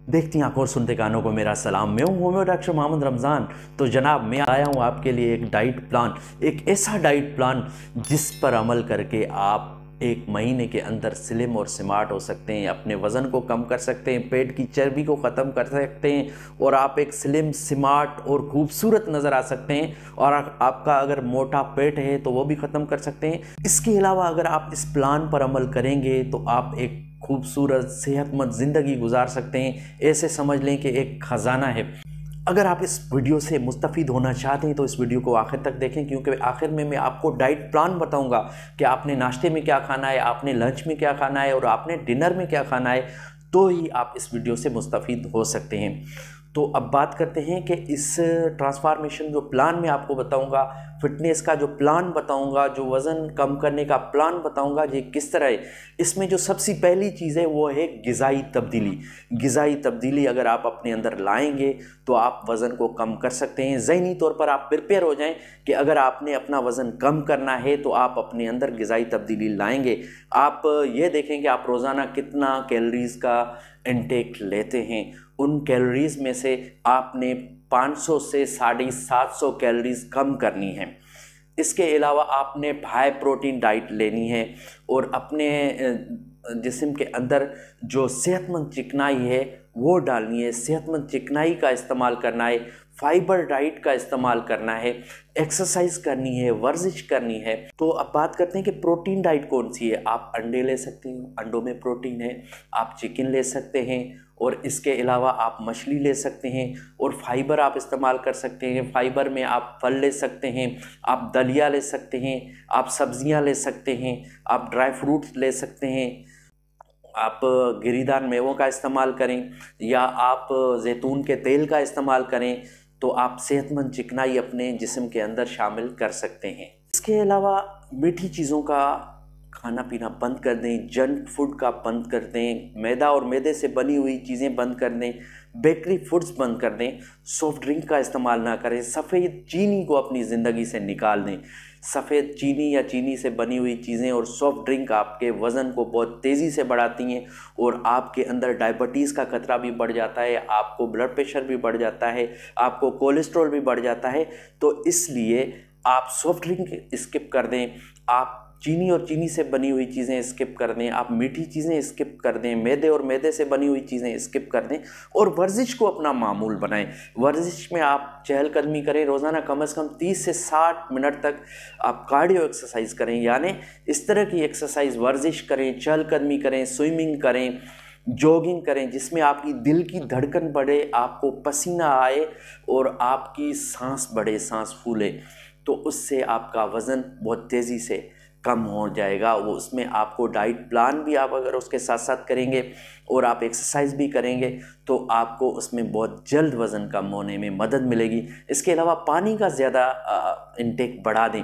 देखती आंखों और सुनते कानों को मेरा सलाम। मैं हूँ होम्यो डॉक्टर मोहम्मद रमज़ान। तो जनाब, मैं आया हूँ आपके लिए एक डाइट प्लान, एक ऐसा डाइट प्लान जिस पर अमल करके आप एक महीने के अंदर स्लिम और स्मार्ट हो सकते हैं, अपने वज़न को कम कर सकते हैं, पेट की चर्बी को ख़त्म कर सकते हैं और आप एक स्लिम, स्मार्ट और खूबसूरत नज़र आ सकते हैं। और आपका अगर मोटा पेट है तो वो भी ख़त्म कर सकते हैं। इसके अलावा अगर आप इस प्लान पर अमल करेंगे तो आप एक खूबसूरत सेहतमंद ज़िंदगी गुजार सकते हैं। ऐसे समझ लें कि एक ख़जाना है। अगर आप इस वीडियो से मुस्तफ़ीद होना चाहते हैं तो इस वीडियो को आखिर तक देखें, क्योंकि आखिर में मैं आपको डाइट प्लान बताऊंगा कि आपने नाश्ते में क्या खाना है, आपने लंच में क्या खाना है और आपने डिनर में क्या खाना है, तो ही आप इस वीडियो से मुस्तफ़ीद हो सकते हैं। तो अब बात करते हैं कि इस ट्रांसफॉर्मेशन जो प्लान मैं आपको बताऊंगा, फिटनेस का जो प्लान बताऊंगा, जो वज़न कम करने का प्लान बताऊंगा, ये किस तरह है। इसमें जो सबसे पहली चीज़ है वो है ग़िज़ाई तब्दीली। ग़िज़ाई तब्दीली अगर आप अपने अंदर लाएंगे तो आप वज़न को कम कर सकते हैं। ज़हनी तौर पर आप प्रिपेयर हो जाएं कि अगर आपने अपना वज़न कम करना है तो आप अपने अंदर ग़िज़ाई तब्दीली लाएंगे। आप ये देखें कि आप रोज़ाना कितना कैलोरीज़ का इनटेक लेते हैं। उन कैलोरीज़ में से आपने 500 से 750 कैलोरीज़ कम करनी है। इसके अलावा आपने हाई प्रोटीन डाइट लेनी है और अपने जिस्म के अंदर जो सेहतमंद चिकनाई है वो डालनी है। सेहतमंद चिकनाई का इस्तेमाल करना है, फाइबर डाइट का इस्तेमाल करना है, एक्सरसाइज करनी है, वर्जिश करनी है। तो अब बात करते हैं कि प्रोटीन डाइट कौन सी है। आप अंडे ले सकते हैं, अंडों में प्रोटीन है। आप चिकन ले सकते हैं और इसके अलावा आप मछली ले सकते हैं और फाइबर आप इस्तेमाल कर सकते हैं। फाइबर में आप फल ले सकते हैं, आप दलिया ले सकते हैं, आप सब्जियां ले सकते हैं, आप ड्राई फ्रूट्स ले सकते हैं, आप गिरीदार मेवों का इस्तेमाल करें या आप जैतून के तेल का इस्तेमाल करें, तो आप सेहतमंद चिकनाई अपने जिस्म के अंदर शामिल कर सकते हैं। इसके अलावा मीठी चीज़ों का खाना पीना बंद कर दें, जंक फूड का बंद कर दें, मैदा और मैदे से बनी हुई चीज़ें बंद कर दें, बेकरी फूड्स बंद कर दें, सॉफ्ट ड्रिंक का इस्तेमाल ना करें, सफ़ेद चीनी को अपनी ज़िंदगी से निकाल दें। सफ़ेद चीनी या चीनी से बनी हुई चीज़ें और सॉफ्ट ड्रिंक आपके वज़न को बहुत तेज़ी से बढ़ाती हैं और आपके अंदर डायबिटीज़ का खतरा भी बढ़ जाता है, आपको ब्लड प्रेशर भी बढ़ जाता है, आपको कोलेस्ट्रॉल भी बढ़ जाता है। तो इसलिए आप सॉफ्ट ड्रिंक स्किप कर दें, आप चीनी और चीनी से बनी हुई चीज़ें स्किप कर दें, आप मीठी चीज़ें स्किप कर दें, मैदे और मैदे से बनी हुई चीज़ें स्किप कर दें और वर्जिश को अपना मामूल बनाएं। वर्जिश में आप चहलकदमी करें, रोज़ाना कम से कम 30 से 60 मिनट तक आप कार्डियो एक्सरसाइज करें, यानी इस तरह की एक्सरसाइज वर्जिश करें, चहलकदमी करें, स्विमिंग करें, जॉगिंग करें, जिसमें आपकी दिल की धड़कन बढ़े, आपको पसीना आए और आपकी सांस बढ़े, सांस फूले। तो उससे आपका वज़न बहुत तेज़ी से कम हो जाएगा। वो उसमें आपको डाइट प्लान भी आप अगर उसके साथ साथ करेंगे और आप एक्सरसाइज भी करेंगे तो आपको उसमें बहुत जल्द वज़न कम होने में मदद मिलेगी। इसके अलावा पानी का ज़्यादा इंटेक बढ़ा दें,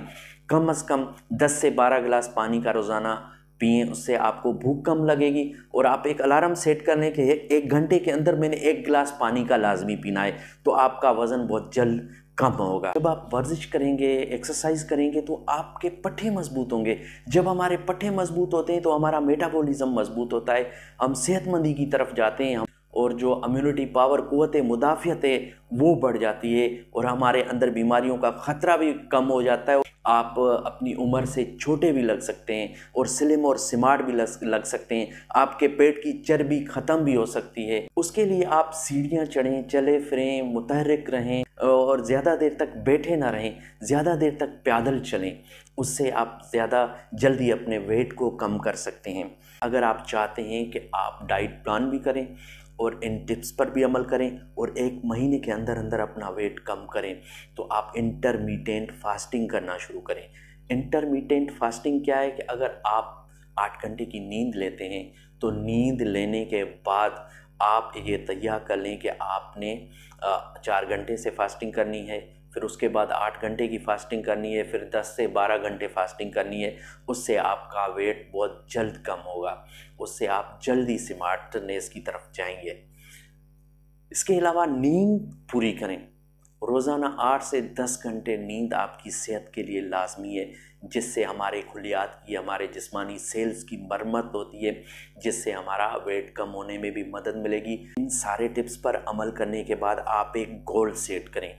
कम से कम 10 से 12 गिलास पानी का रोज़ाना पिएँ, उससे आपको भूख कम लगेगी। और आप एक अलार्म सेट कर लें कि 1 घंटे के अंदर मैंने 1 गिलास पानी का लाजमी पीना है, तो आपका वज़न बहुत जल्द कम होगा। जब आप वर्जिश करेंगे, एक्सरसाइज करेंगे तो आपके पट्टे मजबूत होंगे। जब हमारे पट्टे मजबूत होते हैं तो हमारा मेटाबॉलिज्म मजबूत होता है, हम सेहतमंदी की तरफ जाते हैं, और जो इम्यूनिटी पावर, क़ुव्वत मुदाफ़ियत है वो बढ़ जाती है और हमारे अंदर बीमारियों का ख़तरा भी कम हो जाता है। आप अपनी उम्र से छोटे भी लग सकते हैं और स्लिम और स्मार्ट भी लग सकते हैं। आपके पेट की चर्बी ख़त्म भी हो सकती है। उसके लिए आप सीढ़ियाँ चढ़ें, चले फिरें, मुतहर्रिक रहें और ज़्यादा देर तक बैठे ना रहें, ज़्यादा देर तक पैदल चलें। उससे आप ज़्यादा जल्दी अपने वेट को कम कर सकते हैं। अगर आप चाहते हैं कि आप डाइट प्लान भी करें और इन टिप्स पर भी अमल करें और 1 महीने के अंदर अंदर अपना वेट कम करें, तो आप इंटरमिटेंट फास्टिंग करना शुरू करें। इंटरमिटेंट फास्टिंग क्या है कि अगर आप 8 घंटे की नींद लेते हैं तो नींद लेने के बाद आप ये तय कर लें कि आपने 4 घंटे से फास्टिंग करनी है, फिर उसके बाद 8 घंटे की फास्टिंग करनी है, फिर 10 से 12 घंटे फास्टिंग करनी है। उससे आपका वेट बहुत जल्द कम होगा, उससे आप जल्दी स्मार्टनेस की तरफ जाएंगे। इसके अलावा नींद पूरी करें। روزانہ 8 سے 10 گھنٹے نیند آپ کی صحت کے لیے لازمی ہے، جس سے ہمارے خلیات کی، ہمارے جسمانی سیلز کی مرمت ہوتی ہے، جس سے ہمارا ویٹ کم ہونے میں بھی مدد ملے گی۔ ان سارے ٹپس پر عمل کرنے کے بعد آپ ایک گول سیٹ کریں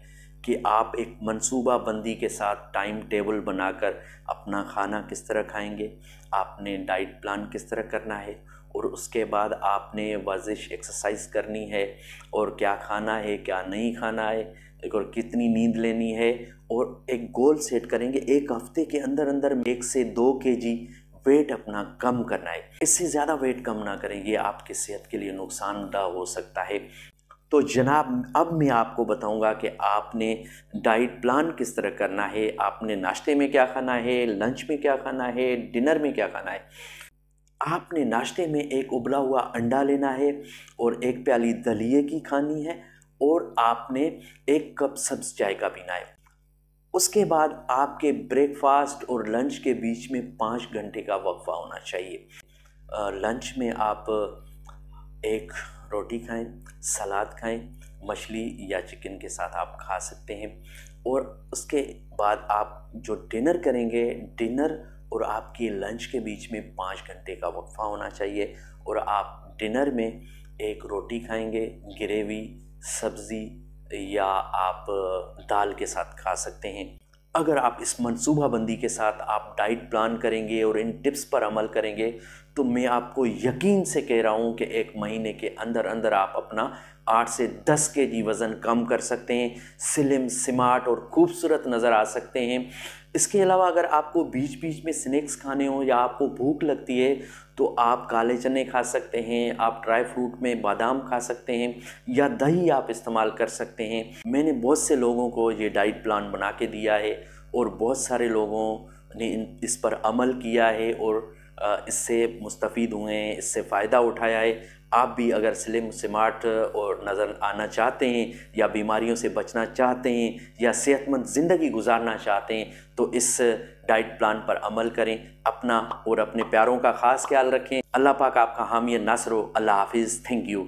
کہ آپ ایک منصوبہ بندی کے ساتھ ٹائم ٹیبل بنا کر اپنا کھانا کس طرح کھائیں گے، آپ نے ڈائٹ پلان کس طرح کرنا ہے، اور اس کے بعد آپ نے ورزش ایکسرسائز کرنی ہے، اور کیا کھانا ہے کیا نہیں کھانا ہے، اور کتنی نیند لینی ہے، اور ایک گول سیٹ کریں گے ایک ہفتے کے اندر اندر 1 سے 2 kg ویٹ اپنا کم کرنا ہے۔ اس سے زیادہ ویٹ کم نہ کریں، یہ آپ کی صحت کے لیے نقصان دہ ہو سکتا ہے۔ تو جناب اب میں آپ کو بتاؤں گا کہ آپ نے ڈائٹ پلان کس طرح کرنا ہے، آپ نے ناشتے میں کیا کھانا ہے، لنچ میں کیا کھانا ہے، ڈنر میں کیا کھانا ہے۔ آپ نے ناشتے میں ایک ابلا ہوا انڈا لینا ہے، اور 1 پیالی دلیے کی کھانی ہے، اور آپ نے 1 کپ سبز چائے کا پینا ہے۔ اس کے بعد آپ کے بریک فاسٹ اور لنچ کے بیچ میں 5 گھنٹے کا وقفہ ہونا چاہیے۔ لنچ میں آپ 1 روٹی کھائیں، سلاد کھائیں، مچھلی یا چکن کے ساتھ آپ کھا سکتے ہیں، اور اس کے بعد آپ جو ڈنر کریں گے، ڈنر اور آپ کے لنچ کے بیچ میں 5 گھنٹے کا وقفہ ہونا چاہیے، اور آپ ڈنر میں 1 روٹی کھائیں گے، گریوی، سبزی، یا آپ دال کے ساتھ کھا سکتے ہیں۔ اگر آپ اس منصوبہ بندی کے ساتھ آپ ڈائٹ پلان کریں گے اور ان ٹپس پر عمل کریں گے، تو میں آپ کو یقین سے کہہ رہا ہوں کہ 1 مہینے کے اندر اندر آپ اپنا 8 سے 10 kg وزن کم کر سکتے ہیں، سلم، سمارٹ اور خوبصورت نظر آ سکتے ہیں۔ اس کے علاوہ اگر آپ کو بیچ بیچ میں سنیکس کھانے ہوں یا آپ کو بھوک لگتی ہے، تو آپ کالے چنے کھا سکتے ہیں، آپ ڈرائی فروٹ میں بادام کھا سکتے ہیں، یا دہی آپ استعمال کر سکتے ہیں۔ میں نے بہت سے لوگوں کو یہ ڈائٹ پلان بنا کے دیا ہے، اور بہت سارے لوگوں نے اس پر عمل کیا ہے، اور اس سے مستفید ہوئے ہیں، اس سے فائدہ اٹھایا ہے۔ آپ بھی اگر سلم، سمارٹ اور نظر آنا چاہتے ہیں، یا بیماریوں سے بچنا چاہتے ہیں، یا صحت مند زندگی گزارنا چاہتے ہیں، تو اس ڈائٹ پلان پر عمل کریں۔ اپنا اور اپنے پیاروں کا خاص خیال رکھیں۔ اللہ پاک آپ کا حامی ناصر ہو۔ اللہ حافظ۔ Thank you.